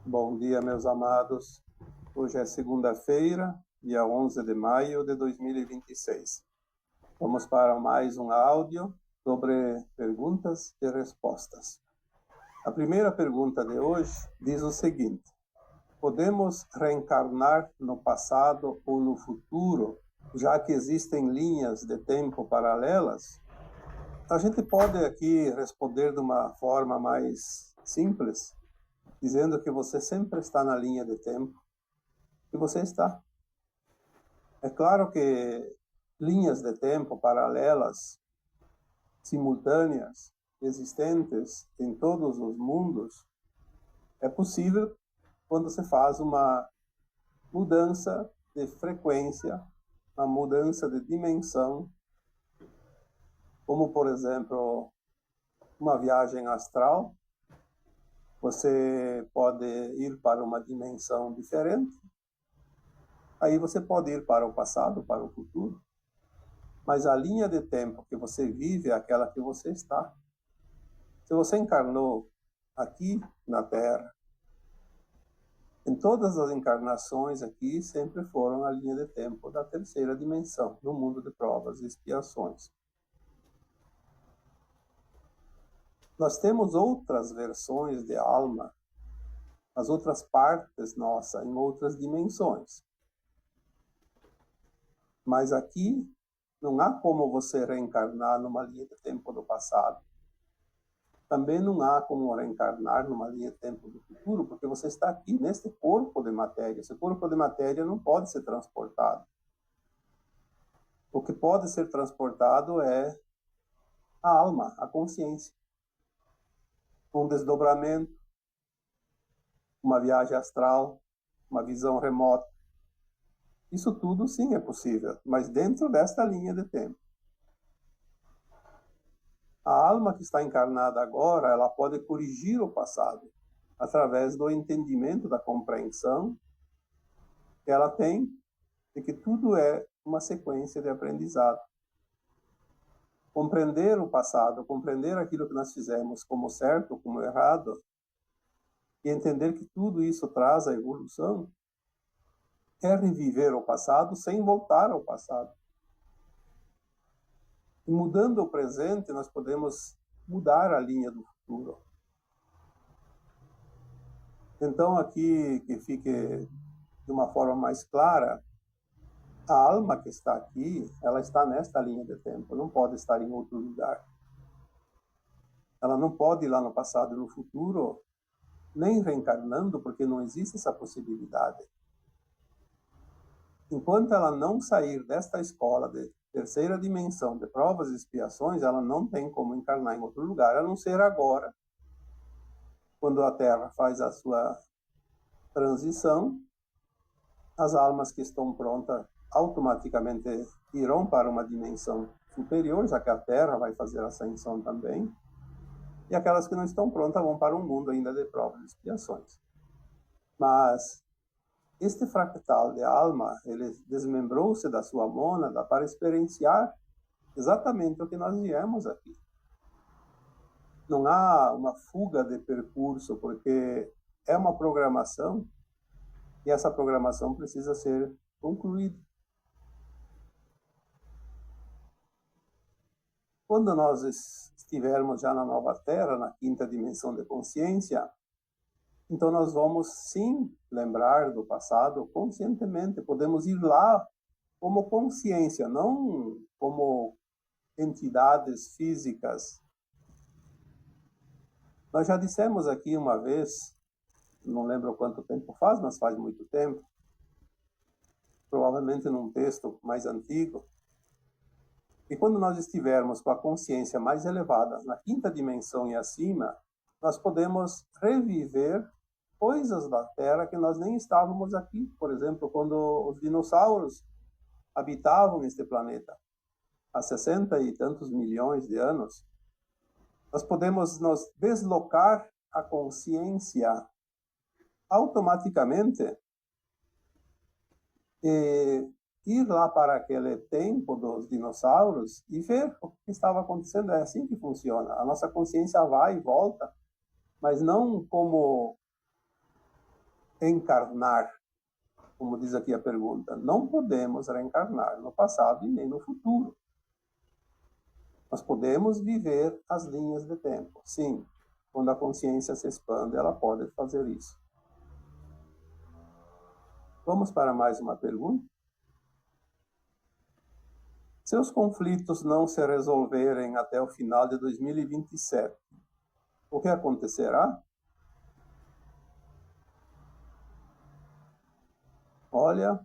Bom dia, meus amados. Hoje é segunda-feira, dia 11 de maio de 2026. Vamos para mais um áudio sobre perguntas e respostas. A primeira pergunta de hoje diz o seguinte: podemos reencarnar no passado ou no futuro, já que existem linhas de tempo paralelas? A gente pode aqui responder de uma forma mais simples, dizendo que você sempre está na linha de tempo que você está. É claro que linhas de tempo paralelas, simultâneas, existentes em todos os mundos, é possível quando se faz uma mudança de frequência, uma mudança de dimensão, como, por exemplo, uma viagem astral. Você pode ir para uma dimensão diferente. Aí você pode ir para o passado, para o futuro. Mas a linha de tempo que você vive é aquela que você está. Se você encarnou aqui na Terra, em todas as encarnações aqui sempre foram a linha de tempo da terceira dimensão, no mundo de provas e expiações. Nós temos outras versões de alma, as outras partes nossas, em outras dimensões. Mas aqui não há como você reencarnar numa linha de tempo do passado. Também não há como reencarnar numa linha de tempo do futuro, porque você está aqui neste corpo de matéria. Esse corpo de matéria não pode ser transportado. O que pode ser transportado é a alma, a consciência. Um desdobramento, uma viagem astral, uma visão remota. Isso tudo sim é possível, mas dentro desta linha de tempo. A alma que está encarnada agora, ela pode corrigir o passado através do entendimento, da compreensão que ela tem de que tudo é uma sequência de aprendizado. Compreender o passado, compreender aquilo que nós fizemos como certo, como errado, e entender que tudo isso traz a evolução, é reviver o passado sem voltar ao passado. E mudando o presente, nós podemos mudar a linha do futuro. Então, aqui, que fique de uma forma mais clara, a alma que está aqui, ela está nesta linha de tempo, não pode estar em outro lugar. Ela não pode ir lá no passado e no futuro, nem reencarnando, porque não existe essa possibilidade. Enquanto ela não sair desta escola de terceira dimensão de provas e expiações, ela não tem como encarnar em outro lugar, a não ser agora, quando a Terra faz a sua transição, as almas que estão prontas automaticamente irão para uma dimensão superior, já que a Terra vai fazer a ascensão também, e aquelas que não estão prontas vão para um mundo ainda de provas e expiações. Mas este fractal de alma, ele desmembrou-se da sua mônada para experienciar exatamente o que nós viemos aqui. Não há uma fuga de percurso, porque é uma programação, e essa programação precisa ser concluída. Quando nós estivermos já na nova Terra, na quinta dimensão de consciência, então nós vamos sim lembrar do passado conscientemente. Podemos ir lá como consciência, não como entidades físicas. Nós já dissemos aqui uma vez, não lembro quanto tempo faz, mas faz muito tempo, provavelmente num texto mais antigo, e quando nós estivermos com a consciência mais elevada, na quinta dimensão e acima, nós podemos reviver coisas da Terra que nós nem estávamos aqui. Por exemplo, quando os dinossauros habitavam este planeta, há 60 e tantos milhões de anos, nós podemos nos deslocar a consciência automaticamente e ir lá para aquele tempo dos dinossauros e ver o que estava acontecendo. É assim que funciona. A nossa consciência vai e volta, mas não como encarnar, como diz aqui a pergunta. Não podemos reencarnar no passado e nem no futuro. Nós podemos viver as linhas de tempo. Sim, quando a consciência se expande, ela pode fazer isso. Vamos para mais uma pergunta. Se os conflitos não se resolverem até o final de 2027, o que acontecerá? Olha,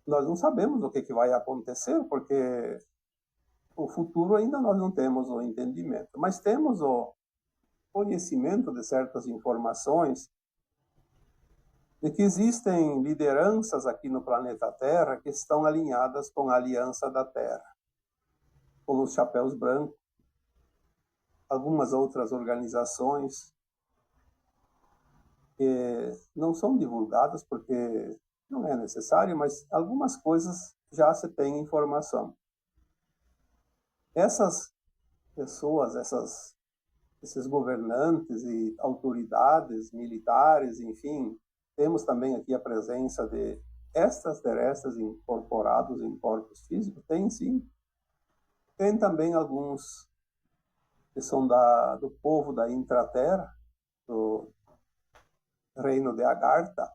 nós não sabemos o que vai acontecer, porque o futuro ainda nós não temos o entendimento, mas temos o conhecimento de certas informações de que existem lideranças aqui no planeta Terra que estão alinhadas com a Aliança da Terra, como os Chapéus Brancos, algumas outras organizações que não são divulgadas porque não é necessário, mas algumas coisas já se tem informação. Essas pessoas, esses governantes e autoridades militares, enfim, temos também aqui a presença de extraterrestres incorporados em corpos físicos? Tem sim. Tem também alguns que são do povo da intraterra, do reino de Agartha,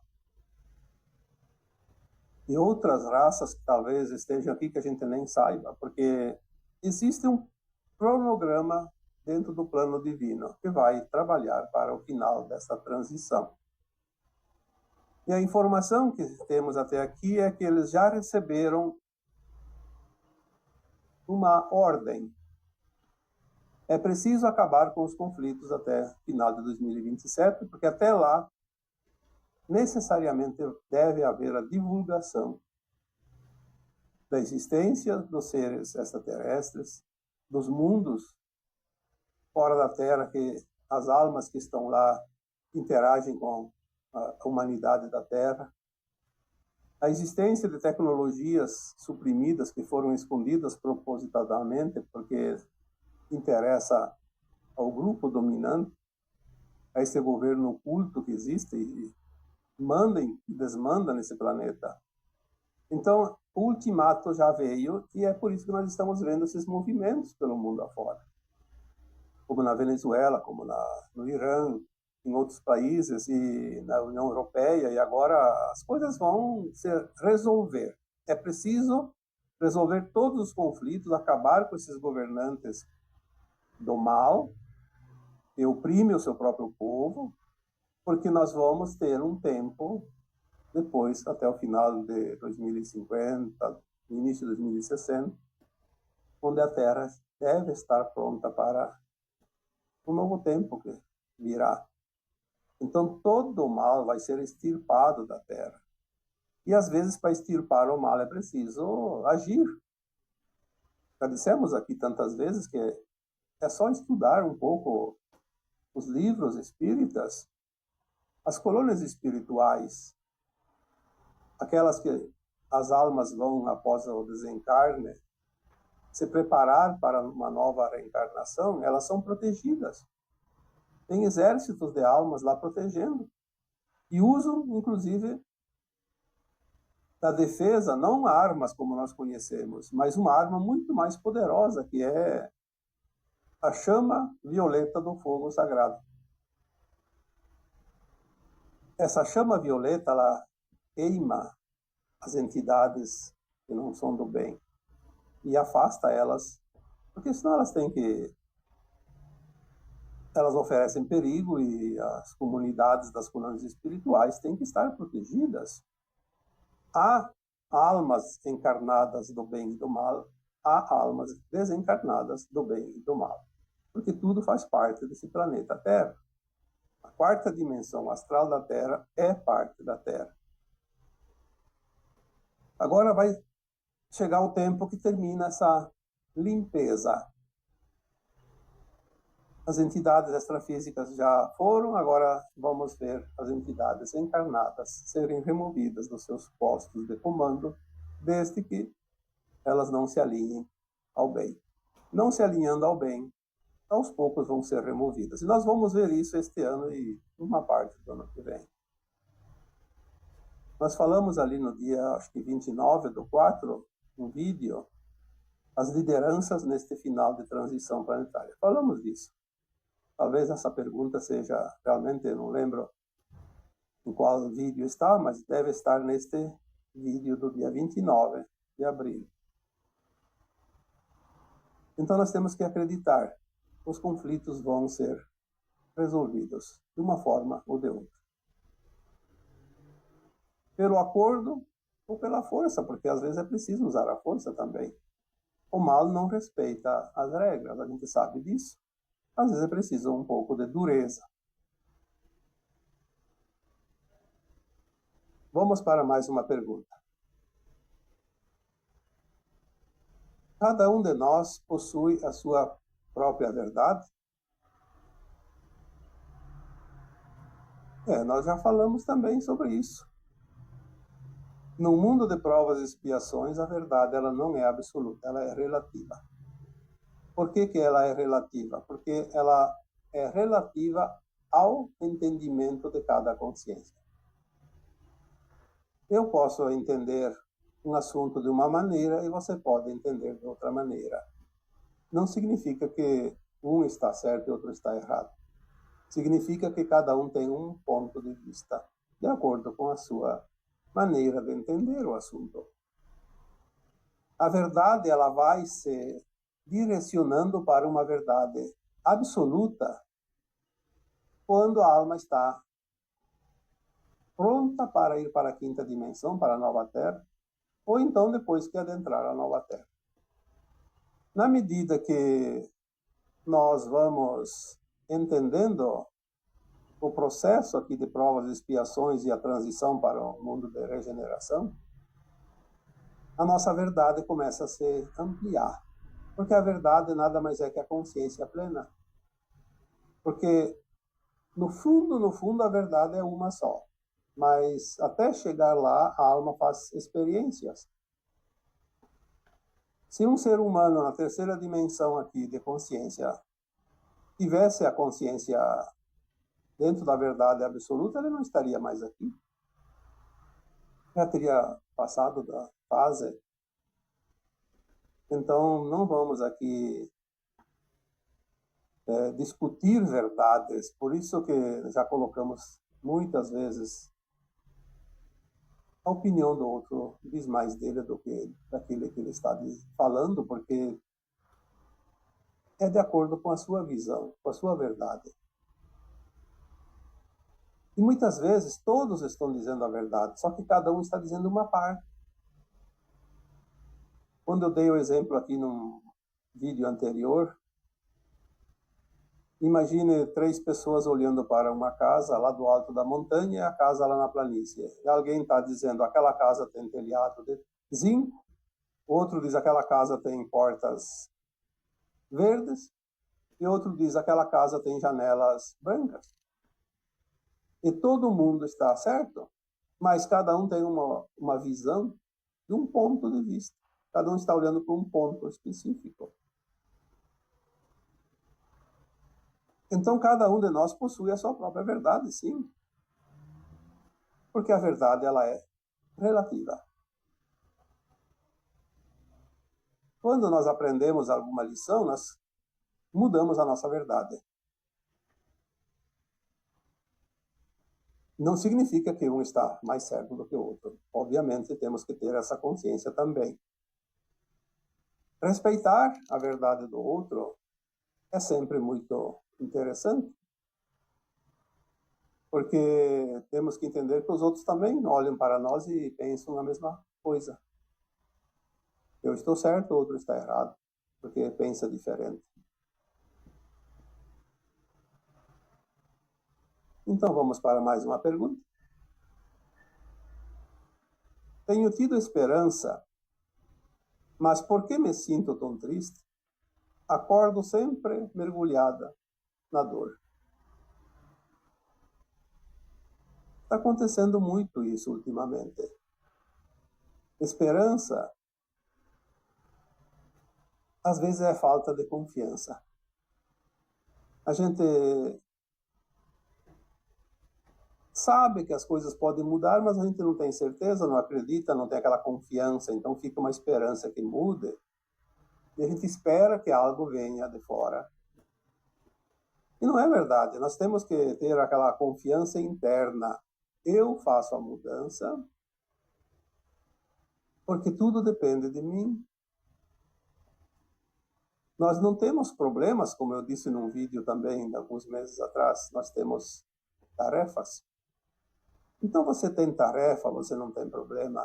e outras raças que talvez estejam aqui que a gente nem saiba, porque existe um cronograma dentro do plano divino que vai trabalhar para o final dessa transição. E a informação que temos até aqui é que eles já receberam uma ordem. É preciso acabar com os conflitos até final de 2027, porque até lá necessariamente deve haver a divulgação da existência dos seres extraterrestres, dos mundos fora da Terra, que as almas que estão lá interagem com a humanidade da Terra, a existência de tecnologias suprimidas que foram escondidas propositadamente porque interessa ao grupo dominante, a esse governo oculto que existe e manda e desmanda nesse planeta. Então, o ultimato já veio e é por isso que nós estamos vendo esses movimentos pelo mundo afora, como na Venezuela, como no Irã, em outros países e na União Europeia, e agora as coisas vão se resolver. É preciso resolver todos os conflitos, acabar com esses governantes do mal, que oprimem o seu próprio povo, porque nós vamos ter um tempo depois, até o final de 2050, início de 2060, onde a Terra deve estar pronta para um novo tempo que virá. Então, todo o mal vai ser extirpado da Terra. E, às vezes, para extirpar o mal é preciso agir. Já dissemos aqui tantas vezes que é só estudar um pouco os livros espíritas, as colônias espirituais, aquelas que as almas vão, após o desencarne, se preparar para uma nova reencarnação, elas são protegidas. Tem exércitos de almas lá protegendo. E usam, inclusive, da defesa, não armas como nós conhecemos, mas uma arma muito mais poderosa, que é a chama violeta do fogo sagrado. Essa chama violeta, ela queima as entidades que não são do bem e afasta elas, porque senão elas oferecem perigo e as comunidades das colônias espirituais têm que estar protegidas. Há almas encarnadas do bem e do mal, há almas desencarnadas do bem e do mal, porque tudo faz parte desse planeta Terra. A quarta dimensão astral da Terra é parte da Terra. Agora vai chegar o tempo que termina essa limpeza. As entidades extrafísicas já foram, agora vamos ver as entidades encarnadas serem removidas dos seus postos de comando, desde que elas não se alinhem ao bem. Não se alinhando ao bem, aos poucos vão ser removidas. E nós vamos ver isso este ano e uma parte do ano que vem. Nós falamos ali no dia, acho que 29/4, um vídeo, as lideranças neste final de transição planetária. Falamos disso. Talvez essa pergunta seja, realmente, eu não lembro em qual vídeo está, mas deve estar neste vídeo do dia 29 de abril. Então nós temos que acreditar que os conflitos vão ser resolvidos de uma forma ou de outra. Pelo acordo ou pela força, porque às vezes é preciso usar a força também. O mal não respeita as regras, a gente sabe disso. Às vezes é preciso um pouco de dureza. Vamos para mais uma pergunta. Cada um de nós possui a sua própria verdade? Nós já falamos também sobre isso. No mundo de provas e expiações, a verdade ela não é absoluta, ela é relativa. Por que ela é relativa? Porque ela é relativa ao entendimento de cada consciência. Eu posso entender um assunto de uma maneira e você pode entender de outra maneira. Não significa que um está certo e outro está errado. Significa que cada um tem um ponto de vista de acordo com a sua maneira de entender o assunto. A verdade ela vai se direcionando para uma verdade absoluta quando a alma está pronta para ir para a quinta dimensão, para a nova Terra, ou então depois que adentrar a nova Terra. Na medida que nós vamos entendendo o processo aqui de provas e expiações e a transição para o mundo de regeneração, a nossa verdade começa a se ampliar. Porque a verdade nada mais é que a consciência plena. Porque, no fundo, a verdade é uma só. Mas até chegar lá, a alma faz experiências. Se um ser humano na terceira dimensão aqui de consciência tivesse a consciência dentro da verdade absoluta, ele não estaria mais aqui. Já teria passado da fase. Então, não vamos aqui discutir verdades. Por isso que já colocamos muitas vezes a opinião do outro diz mais dele do que daquele que ele está falando, porque é de acordo com a sua visão, com a sua verdade. E muitas vezes todos estão dizendo a verdade, só que cada um está dizendo uma parte. Quando eu dei o exemplo aqui num vídeo anterior, imagine 3 pessoas olhando para uma casa lá do alto da montanha e a casa lá na planície. E alguém está dizendo, aquela casa tem telhado de zinco, outro diz, aquela casa tem portas verdes, e outro diz, aquela casa tem janelas brancas. E todo mundo está certo, mas cada um tem uma visão de um ponto de vista. Cada um está olhando para um ponto específico. Então, cada um de nós possui a sua própria verdade, sim. Porque a verdade, ela é relativa. Quando nós aprendemos alguma lição, nós mudamos a nossa verdade. Não significa que um está mais certo do que o outro. Obviamente, temos que ter essa consciência também. Respeitar a verdade do outro é sempre muito interessante, porque temos que entender que os outros também olham para nós e pensam a mesma coisa. Eu estou certo, o outro está errado, porque pensa diferente. Então vamos para mais uma pergunta. Tenho tido esperança, mas por que me sinto tão triste? Acordo sempre mergulhada na dor. Está acontecendo muito isso ultimamente. Esperança, às vezes, é falta de confiança. A gente sabe que as coisas podem mudar, mas a gente não tem certeza, não acredita, não tem aquela confiança, então fica uma esperança que mude, e a gente espera que algo venha de fora. E não é verdade, nós temos que ter aquela confiança interna. Eu faço a mudança, porque tudo depende de mim. Nós não temos problemas, como eu disse num vídeo também, alguns meses atrás, nós temos tarefas. Então você tem tarefa, você não tem problema.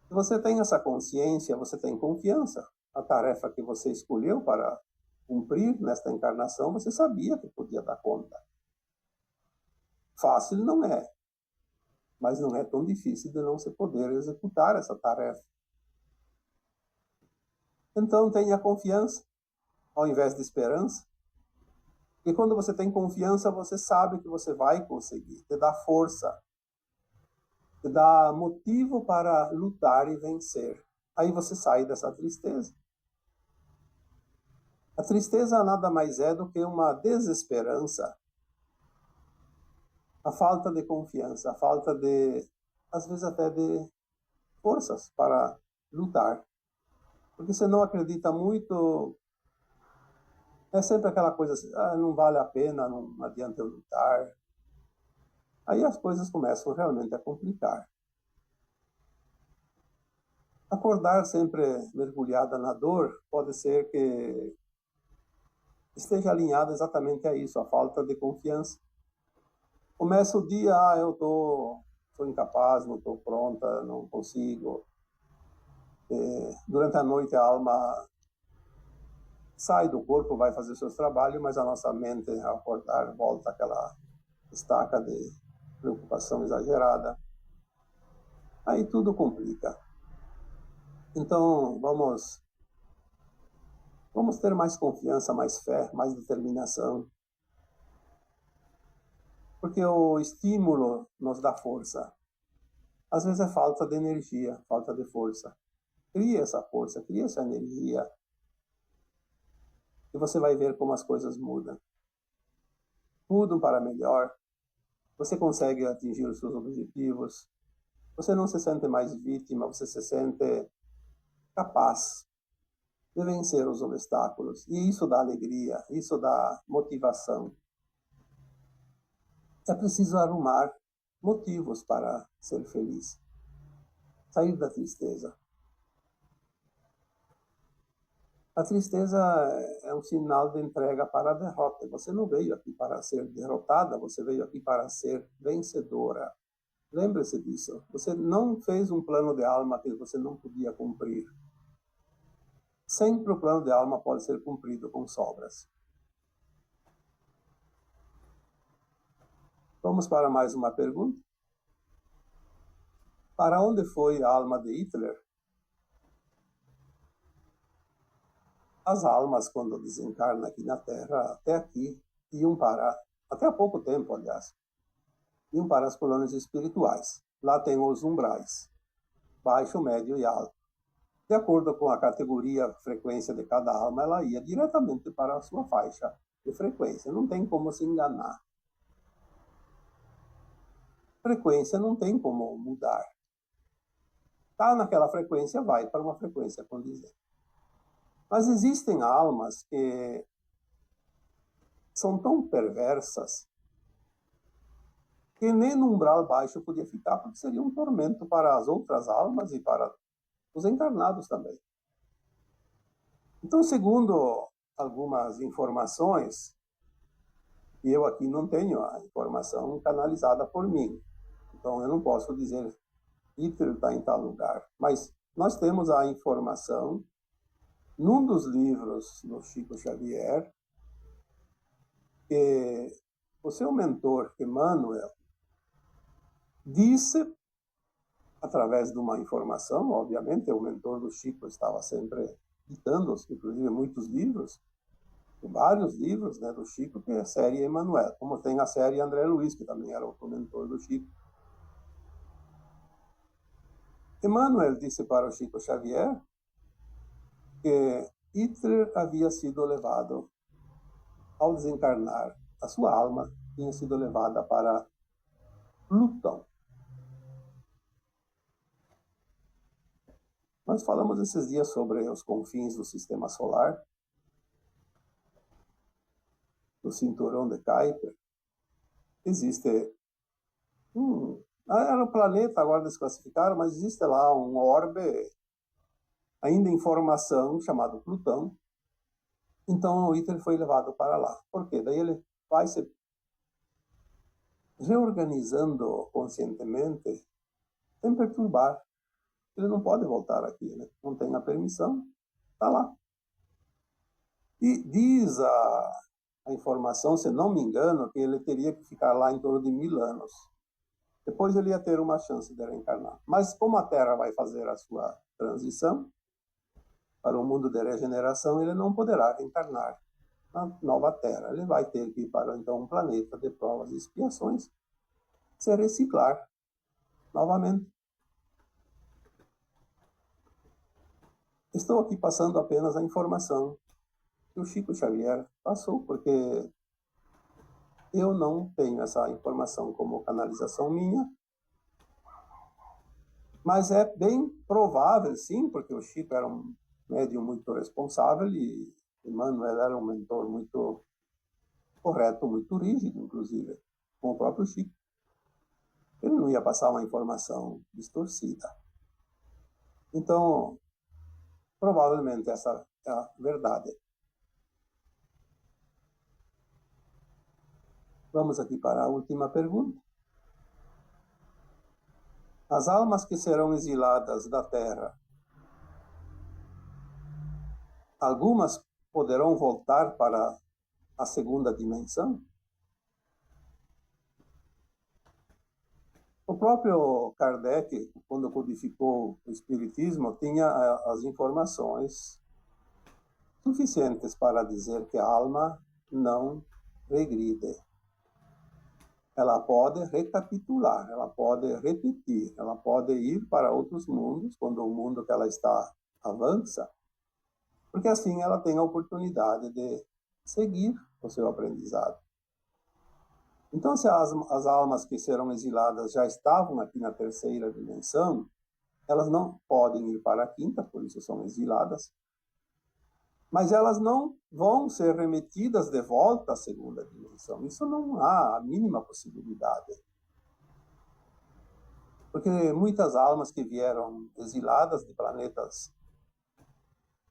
Se você tem essa consciência, você tem confiança. A tarefa que você escolheu para cumprir nesta encarnação, você sabia que podia dar conta. Fácil não é, mas não é tão difícil de não se poder executar essa tarefa. Então tenha confiança, ao invés de esperança. E quando você tem confiança, você sabe que você vai conseguir, te dá força, te dá motivo para lutar e vencer. Aí você sai dessa tristeza. A tristeza nada mais é do que uma desesperança, a falta de confiança, a falta de, às vezes até de forças para lutar. Porque você não acredita muito, é sempre aquela coisa assim, não vale a pena, não adianta eu lutar. Aí as coisas começam realmente a complicar. Acordar sempre mergulhada na dor pode ser que esteja alinhado exatamente a isso, a falta de confiança. Começa o dia, eu sou incapaz, não estou pronta, não consigo. Durante a noite a alma sai do corpo, vai fazer seus trabalhos, mas a nossa mente, ao acordar, volta àquela estaca de preocupação exagerada. Aí tudo complica. Então, vamos ter mais confiança, mais fé, mais determinação. Porque o estímulo nos dá força. Às vezes é falta de energia, falta de força. Cria essa força, cria essa energia. E você vai ver como as coisas mudam. Mudam para melhor. Você consegue atingir os seus objetivos. Você não se sente mais vítima, você se sente capaz de vencer os obstáculos. E isso dá alegria, isso dá motivação. É preciso arrumar motivos para ser feliz. Sair da tristeza. A tristeza é um sinal de entrega para a derrota. Você não veio aqui para ser derrotada, você veio aqui para ser vencedora. Lembre-se disso. Você não fez um plano de alma que você não podia cumprir. Sempre o plano de alma pode ser cumprido com sobras. Vamos para mais uma pergunta. Para onde foi a alma de Hitler? As almas, quando desencarnam aqui na Terra, até aqui, iam para, até há pouco tempo, aliás, iam para as colônias espirituais. Lá tem os umbrais, baixo, médio e alto. De acordo com a categoria, a frequência de cada alma, ela ia diretamente para a sua faixa de frequência. Não tem como se enganar. Frequência não tem como mudar. Está naquela frequência, vai para uma frequência condizente. Mas existem almas que são tão perversas que nem no umbral baixo podia ficar, porque seria um tormento para as outras almas e para os encarnados também. Então, segundo algumas informações, e eu aqui não tenho a informação canalizada por mim, então eu não posso dizer Hitler está em tal lugar, mas nós temos a informação num dos livros do Chico Xavier que o seu mentor, Emmanuel, disse, através de uma informação, obviamente, o mentor do Chico estava sempre ditando, inclusive, muitos livros, vários livros, né, do Chico, que é a série Emmanuel, como tem a série André Luiz, que também era o mentor do Chico. Emmanuel disse para o Chico Xavier que Hitler havia sido levado ao desencarnar, a sua alma tinha sido levada para Plutão. Nós falamos esses dias sobre os confins do sistema solar, do cinturão de Kuiper. Existe era um planeta, agora desclassificaram, mas existe lá um orbe ainda em formação, chamado Plutão. Então o ITER foi levado para lá. Por quê? Daí ele vai se reorganizando conscientemente, sem perturbar. Ele não pode voltar aqui, né? Não tem a permissão, está lá. E diz a informação, se não me engano, que ele teria que ficar lá em torno de 1000 anos. Depois ele ia ter uma chance de reencarnar. Mas como a Terra vai fazer a sua transição para o mundo de regeneração, ele não poderá reencarnar na nova Terra. Ele vai ter que ir para, então, um planeta de provas e expiações, se reciclar novamente. Estou aqui passando apenas a informação que o Chico Xavier passou, porque eu não tenho essa informação como canalização minha, mas é bem provável, sim, porque o Chico era um médium muito responsável e Emmanuel era um mentor muito correto, muito rígido, inclusive, com o próprio Chico. Ele não ia passar uma informação distorcida. Então, provavelmente essa é a verdade. Vamos aqui para a última pergunta. As almas que serão exiladas da Terra, algumas poderão voltar para a segunda dimensão? O próprio Kardec, quando codificou o Espiritismo, tinha as informações suficientes para dizer que a alma não regride. Ela pode recapitular, ela pode repetir, ela pode ir para outros mundos, quando o mundo que ela está avança, porque assim ela tem a oportunidade de seguir o seu aprendizado. Então, se as almas que serão exiladas já estavam aqui na terceira dimensão, elas não podem ir para a quinta, por isso são exiladas, mas elas não vão ser remetidas de volta à segunda dimensão. Isso não há a mínima possibilidade. Porque muitas almas que vieram exiladas de planetas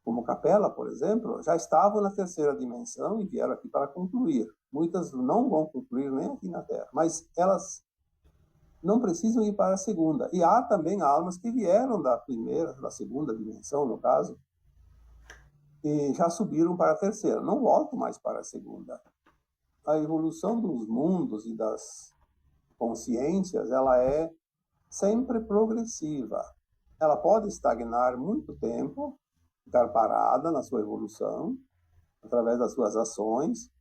como Capela, por exemplo, já estavam na terceira dimensão e vieram aqui para concluir. Muitas não vão concluir nem aqui na Terra, mas elas não precisam ir para a segunda. E há também almas que vieram da primeira, da segunda dimensão, no caso, e já subiram para a terceira, não voltam mais para a segunda. A evolução dos mundos e das consciências, ela é sempre progressiva. Ela pode estagnar muito tempo, ficar parada na sua evolução, através das suas ações,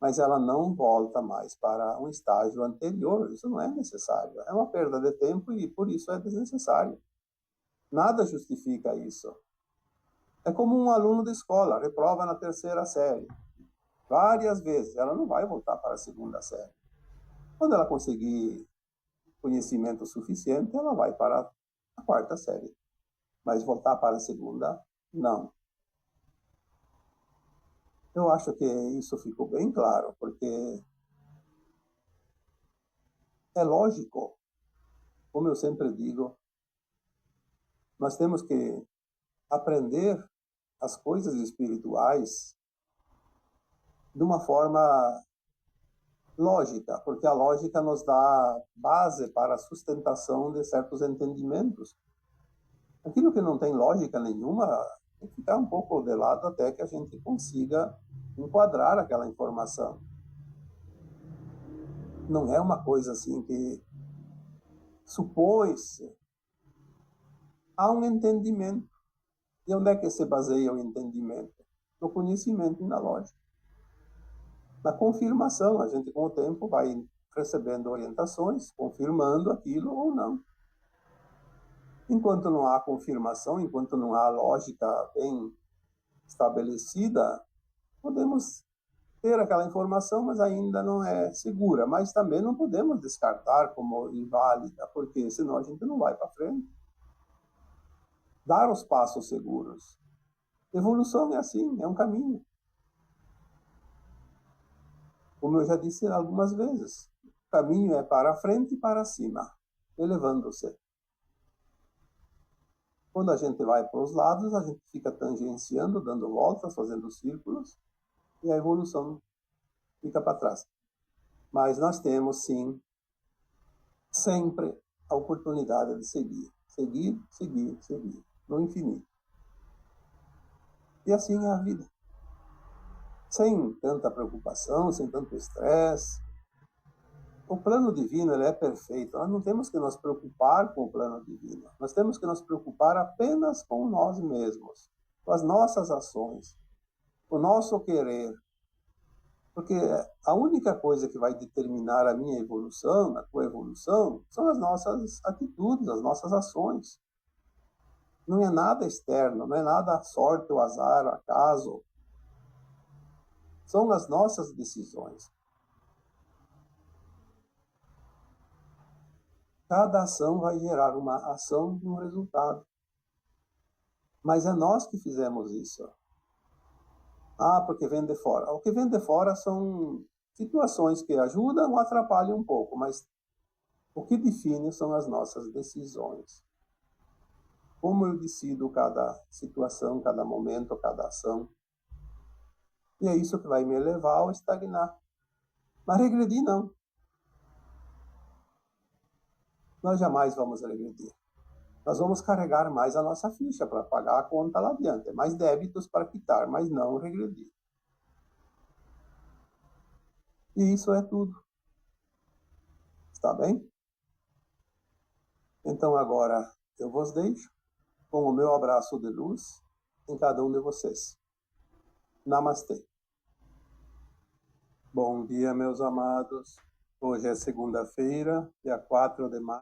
mas ela não volta mais para um estágio anterior. Isso não é necessário. É uma perda de tempo e, por isso, é desnecessário. Nada justifica isso. É como um aluno de escola, reprova na terceira série. Várias vezes. Ela não vai voltar para a segunda série. Quando ela conseguir conhecimento suficiente, ela vai para a quarta série. Mas voltar para a segunda, não. Eu acho que isso ficou bem claro, porque é lógico, como eu sempre digo, nós temos que aprender as coisas espirituais de uma forma lógica, porque a lógica nos dá base para a sustentação de certos entendimentos. Aquilo que não tem lógica nenhuma tem que ficar um pouco de lado até que a gente consiga enquadrar aquela informação. Não é uma coisa assim que supõe-se. Há um entendimento. E onde é que se baseia o entendimento? No conhecimento e na lógica. Na confirmação, a gente com o tempo vai recebendo orientações, confirmando aquilo ou não. Enquanto não há confirmação, enquanto não há lógica bem estabelecida, podemos ter aquela informação, mas ainda não é segura. Mas também não podemos descartar como inválida, porque senão a gente não vai para frente. Dar os passos seguros. Evolução é assim, é um caminho. Como eu já disse algumas vezes, o caminho é para frente e para cima, elevando-se. Quando a gente vai para os lados, a gente fica tangenciando, dando voltas, fazendo círculos, e a evolução fica para trás. Mas nós temos, sim, sempre a oportunidade de seguir. Seguir, seguir, seguir, no infinito. E assim é a vida. Sem tanta preocupação, sem tanto estresse. O plano divino ele é perfeito. Nós não temos que nos preocupar com o plano divino. Nós temos que nos preocupar apenas com nós mesmos, com as nossas ações, o nosso querer. Porque a única coisa que vai determinar a minha evolução, a tua evolução, são as nossas atitudes, as nossas ações. Não é nada externo, não é nada sorte, ou azar, ou acaso. São as nossas decisões. Cada ação vai gerar uma ação e um resultado. Mas é nós que fizemos isso. Ah, porque vem de fora. O que vem de fora são situações que ajudam ou atrapalham um pouco, mas o que define são as nossas decisões. Como eu decido cada situação, cada momento, cada ação. E é isso que vai me levar ao estagnar. Mas regredir, não. Nós jamais vamos regredir. Nós vamos carregar mais a nossa ficha para pagar a conta lá adiante. Mais débitos para quitar, mas não regredir. E isso é tudo. Está bem? Então agora eu vos deixo com o meu abraço de luz em cada um de vocês. Namastê. Bom dia, meus amados. Hoje é segunda-feira, dia 4 de março.